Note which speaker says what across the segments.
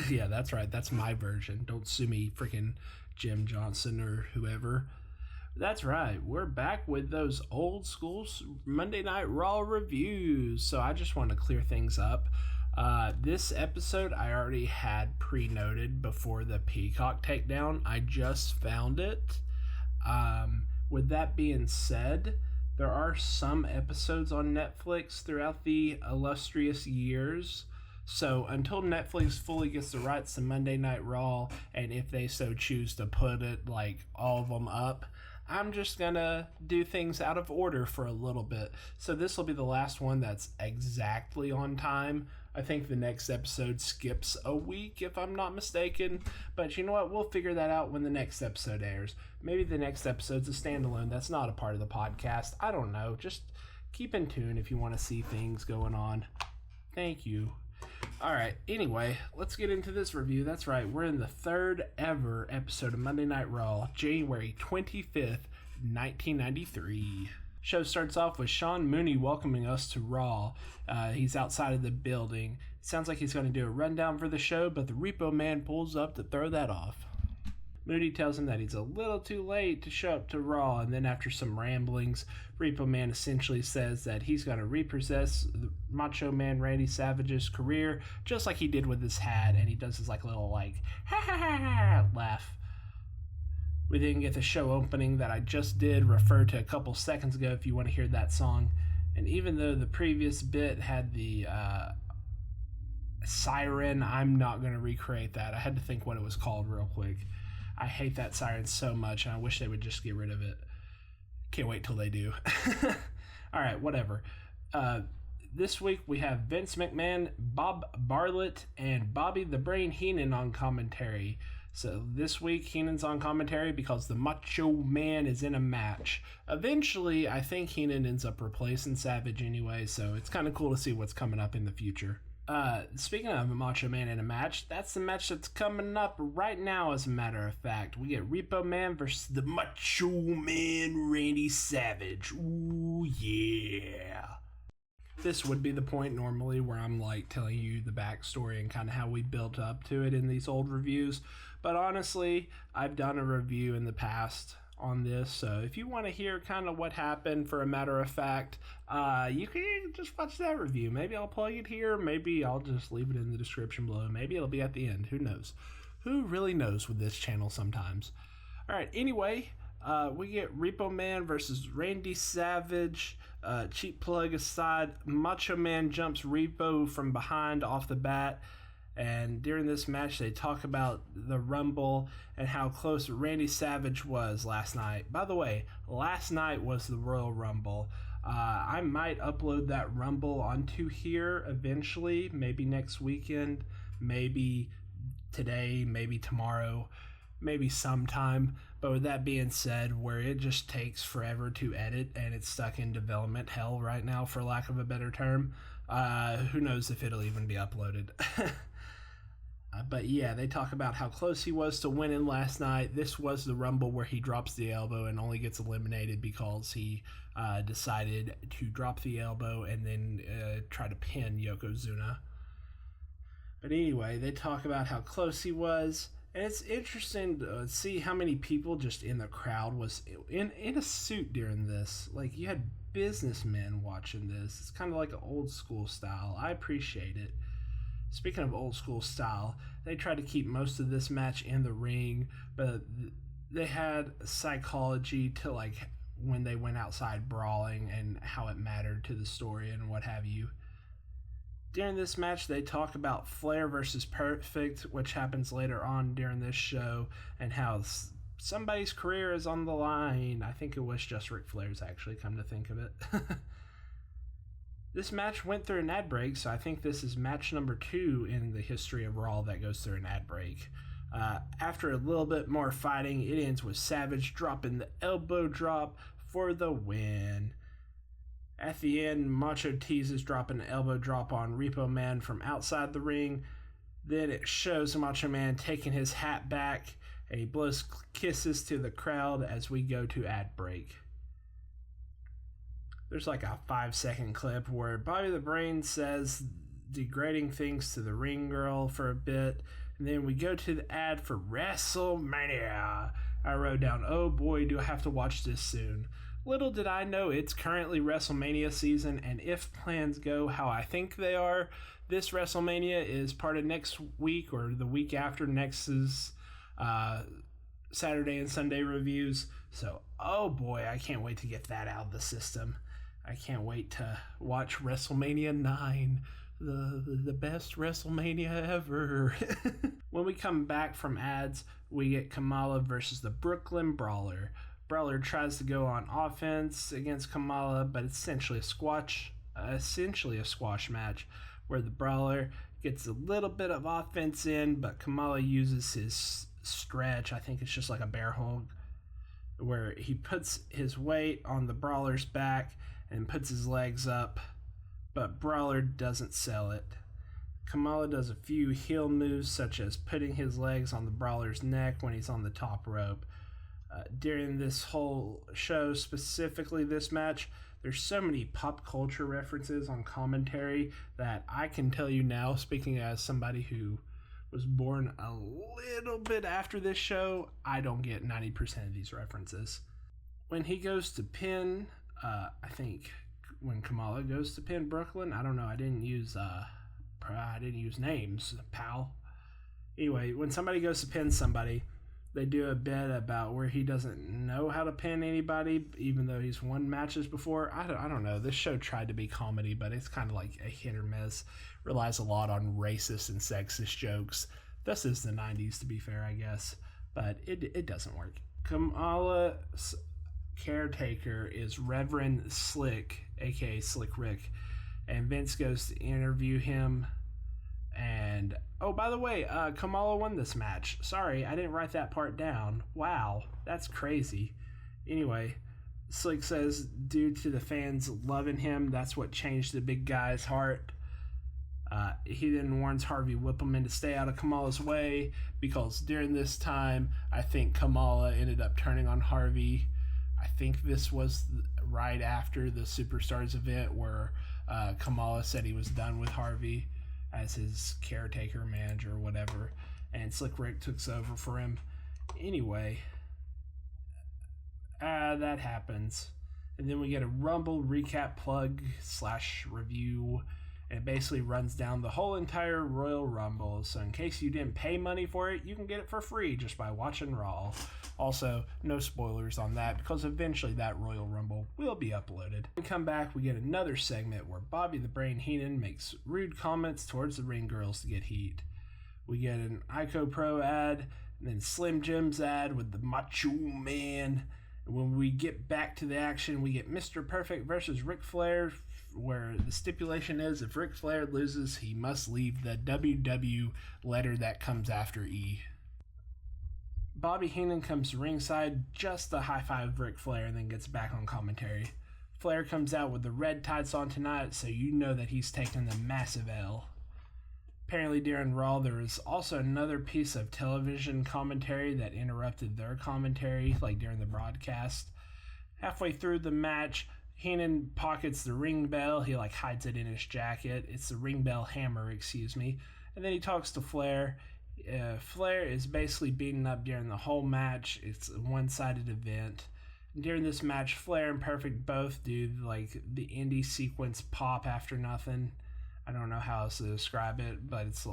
Speaker 1: Yeah, that's right. That's my version. Don't sue me, freaking Jim Johnson or whoever. That's right. We're back with those old school Monday Night Raw reviews. So I just want to clear things up. This episode I already had pre-noted before the Peacock takedown. I just found it. With that being said, there are some episodes on Netflix throughout the illustrious years. So until Netflix fully gets the rights to Monday Night Raw, and if they so choose to put it like all of them up, I'm just gonna do things out of order for a little bit. So this will be the last one that's exactly on time. I think the next episode skips a week if I'm not mistaken. But you know what? We'll figure that out when the next episode airs. Maybe the next episode's a standalone that's not a part of the podcast. I don't know. Just keep in tune if you want to see things going on. Thank you. Alright, anyway, let's get into this review. That's right, we're in the third ever episode of Monday Night Raw, January 25th, 1993. Show starts off with Sean Mooney welcoming us to Raw. He's outside of the building. Sounds like he's going to do a rundown for the show, but the Repo Man pulls up to throw that off. Mooney tells him that he's a little too late to show up to Raw, and then after some ramblings, Repo Man essentially says that he's going to repossess the Macho Man Randy Savage's career, just like he did with his hat, and he does his little ha ha ha ha laugh. We then get the show opening that I just did refer to a couple seconds ago if you want to hear that song, and even though the previous bit had the siren, I'm not going to recreate that. I had to think what it was called real quick. I hate that siren so much, and I wish they would just get rid of it. Can't wait till they do. Alright, whatever. This week we have Vince McMahon, Bob Bartlett, and Bobby the Brain Heenan on commentary. So this week Heenan's on commentary because the Macho Man is in a match. Eventually, I think Heenan ends up replacing Savage anyway, so it's kind of cool to see what's coming up in the future. Speaking of Macho Man in a match, that's the match that's coming up right now, as a matter of fact. We get Repo Man versus the Macho Man Randy Savage. Ooh, yeah. This would be the point normally where I'm telling you the backstory and kind of how we built up to it in these old reviews. But honestly, I've done a review in the past on this, so if you want to hear kind of what happened for a matter of fact, you can just watch that review. Maybe I'll plug it here, maybe I'll just leave it in the description below, maybe it'll be at the end, who knows. Who really knows with this channel sometimes. Alright, anyway, we get Repo Man versus Randy Savage. Cheap plug aside, Macho Man jumps Repo from behind off the bat. And during this match, they talk about the Rumble and how close Randy Savage was last night. By the way, last night was the Royal Rumble. I might upload that Rumble onto here eventually, maybe next weekend, maybe today, maybe tomorrow, maybe sometime. But with that being said, where it just takes forever to edit and it's stuck in development hell right now, for lack of a better term, who knows if it'll even be uploaded. But yeah, they talk about how close he was to winning last night. This was the Rumble where he drops the elbow and only gets eliminated because he decided to drop the elbow and then try to pin Yokozuna. But anyway, they talk about how close he was. And it's interesting to see how many people just in the crowd was in a suit during this. You had businessmen watching this. It's kind of like an old school style. I appreciate it. Speaking of old school style, they tried to keep most of this match in the ring, but they had psychology to when they went outside brawling and how it mattered to the story and what have you. During this match, they talk about Flair versus Perfect, which happens later on during this show, and how somebody's career is on the line. I think it was just Ric Flair's, actually, come to think of it. This match went through an ad break, so I think this is match number 2 in the history of Raw that goes through an ad break. After a little bit more fighting, it ends with Savage dropping the elbow drop for the win. At the end, Macho teases dropping an elbow drop on Repo Man from outside the ring. Then it shows Macho Man taking his hat back, and he blows kisses to the crowd as we go to ad break. there's like a 5-second clip where Bobby the Brain says degrading things to the ring girl for a bit, and then we go to the ad for WrestleMania. I wrote down, oh boy, do I have to watch this soon. Little did I know it's currently WrestleMania season, and if plans go how I think they are, this WrestleMania is part of next week or the week after next's Saturday and Sunday reviews. So, oh boy, I can't wait to get that out of the system. I can't wait to watch WrestleMania 9, the best WrestleMania ever. When we come back from ads, we get Kamala versus the Brooklyn Brawler. Brawler tries to go on offense against Kamala, but it's essentially a squash match where the Brawler gets a little bit of offense in, but Kamala uses his stretch. I think it's just like a bear hug, where he puts his weight on the Brawler's back and puts his legs up, but Brawler doesn't sell it. Kamala does a few heel moves, such as putting his legs on the Brawler's neck when he's on the top rope. During this whole show, specifically this match, there's so many pop culture references on commentary that I can tell you now, speaking as somebody who was born a little bit after this show, I don't get 90% of these references. When he goes to pin, I think when Kamala goes to pin Brooklyn, I don't know, I didn't use names, pal. Anyway, when somebody goes to pin somebody, they do a bit about where he doesn't know how to pin anybody, even though he's won matches before. I don't know. This show tried to be comedy, but it's kind of like a hit or miss. Relies a lot on racist and sexist jokes. This is the 90s, to be fair, I guess. But it doesn't work. Kamala's caretaker is Reverend Slick, a.k.a. Slick Rick. And Vince goes to interview him. And, oh, by the way, Kamala won this match. Sorry, I didn't write that part down. Wow, that's crazy. Anyway, Slick says due to the fans loving him, that's what changed the big guy's heart. He then warns Harvey Whippleman to stay out of Kamala's way, because during this time, I think Kamala ended up turning on Harvey. I think this was right after the Superstars event where Kamala said he was done with Harvey as his caretaker, manager, whatever, and Slick Rick took over for him. Anyway, that happens. And then we get a Rumble recap plug / review, and it basically runs down the whole entire Royal Rumble. So in case you didn't pay money for it, you can get it for free just by watching Raw. Also, no spoilers on that, because eventually that Royal Rumble will be uploaded. When we come back, we get another segment where Bobby the Brain Heenan makes rude comments towards the ring girls to get heat. We get an Ico Pro ad, and then Slim Jim's ad with the Macho Man. And when we get back to the action, we get Mr. Perfect versus Ric Flair, where the stipulation is if Ric Flair loses, he must leave the WW letter that comes after E. Bobby Heenan comes to ringside just to high-five Ric Flair and then gets back on commentary. Flair comes out with the red tights on tonight, so you know that he's taken a massive L. Apparently during Raw, there was also another piece of television commentary that interrupted their commentary, like during the broadcast. Halfway through the match, Heenan pockets the ring bell. He hides it in his jacket. It's the ring bell hammer, and then he talks to Flair. Flair is basically beaten up during the whole match. It's a one-sided event. During this match, Flair and Perfect both do the indie sequence pop after nothing. I don't know how else to describe it, but it's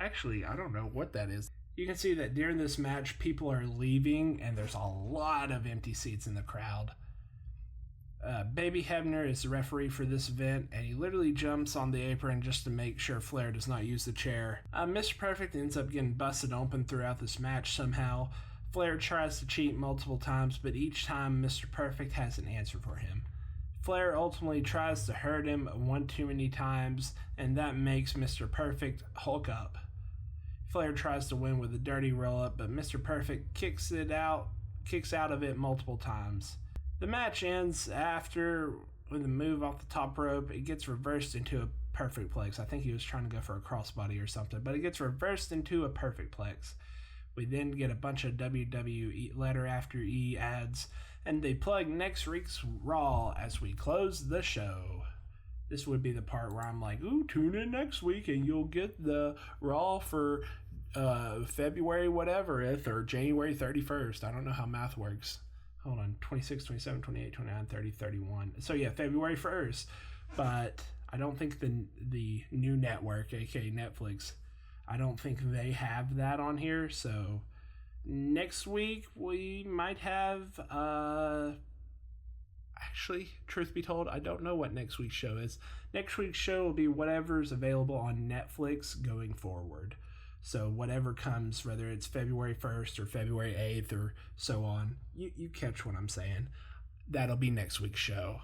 Speaker 1: actually, I don't know what that is. You can see that during this match, people are leaving, and there's a lot of empty seats in the crowd. Baby Hebner is the referee for this event, and he literally jumps on the apron just to make sure Flair does not use the chair. Mr. Perfect ends up getting busted open throughout this match somehow. Flair tries to cheat multiple times, but each time Mr. Perfect has an answer for him. Flair ultimately tries to hurt him one too many times, and that makes Mr. Perfect hulk up. Flair tries to win with a dirty roll-up, but Mr. Perfect kicks out of it multiple times. The match ends after with a move off the top rope. It gets reversed into a perfect plex. I think he was trying to go for a crossbody or something, but it gets reversed into a perfect plex. We then get a bunch of WWE letter after E ads, and they plug next week's Raw as we close the show. This would be the part where I'm like, ooh, tune in next week and you'll get the Raw for February whatever or January 31st. I don't know how math works. Hold on, 26, 27, 28, 29, 30, 31. So yeah, February 1st. But I don't think the new network, aka Netflix, I don't think they have that on here. So next week we might have actually, truth be told, I don't know what next week's show is. Next week's show will be whatever's available on Netflix going forward. So whatever comes, whether it's February 1st or February 8th or so on, you catch what I'm saying. That'll be next week's show.